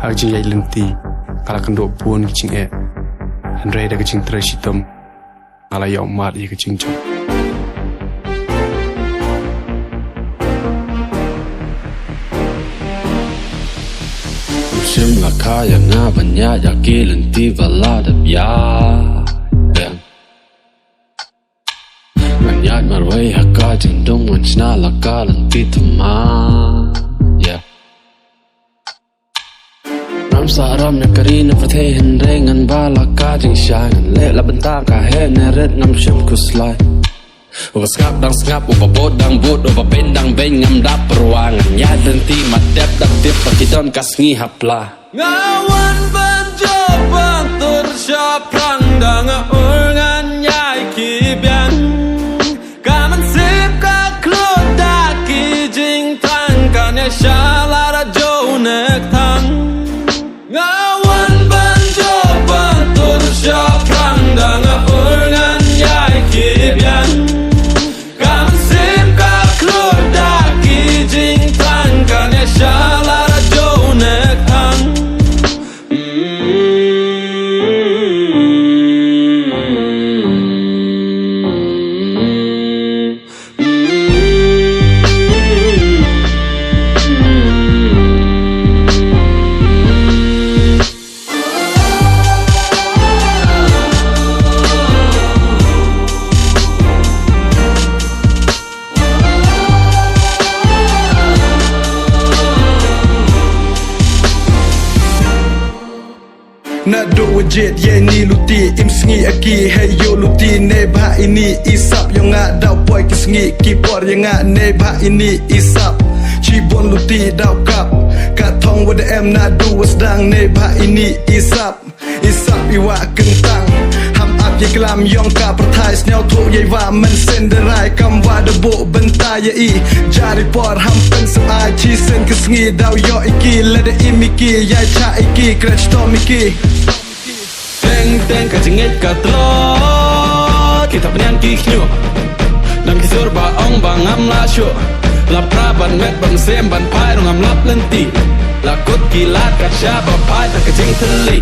hak jing yai lenti kala kendo pun kicing Henry da kicing tersitem ala ya umat ye kicing chok Sim la kaya nga banya ya lenti vala da bia Manyat marway haka jindong wanchna la ka lenti tama Ram saram na kari na fathe Henry ngan bala ka jing sha ngan le la benta ka he ne red ngam shim kuslai Uga skap dang skap uga bot dang bot uga ben dang ben ngam dap perwangan ya lenti madep dak tip pakidon kasngi hapla Ngawan benjoban tersyaplang dang urngan nyai kibian Kaman sip ka kloda ki jing tang kan ya shalara jo nek tang Ngawan benjoban tersyaplang dang urngan nyai kibian Kaman sip ka kloda ki jing tang kan ya shalara jo nek tang Nak do wajit ye ni luti im sengi aki hey yo luti ne ba ini isap yang ngak dau poi ki sengi ki por yang ngak ne ba ini isap cibon luti dau kap kat thong wada em nak do wasdang ne ba ini isap iwa kentang ham ap ye kelam yong ka perthai snel tho ye wa men sen de rai kam wa de bo benta ye I jari por ham pen sam ai chi sen ki sengi dau yo iki le de imiki ya cha iki crash to miki Teng ka jingit ka tlot kita penyan ki khyo dang ki sur ba ong ba ngam la sho la pra ban met ban sem ban pai ngam lap lenti la kut ki lat ka sha ba pai ta ka jing thli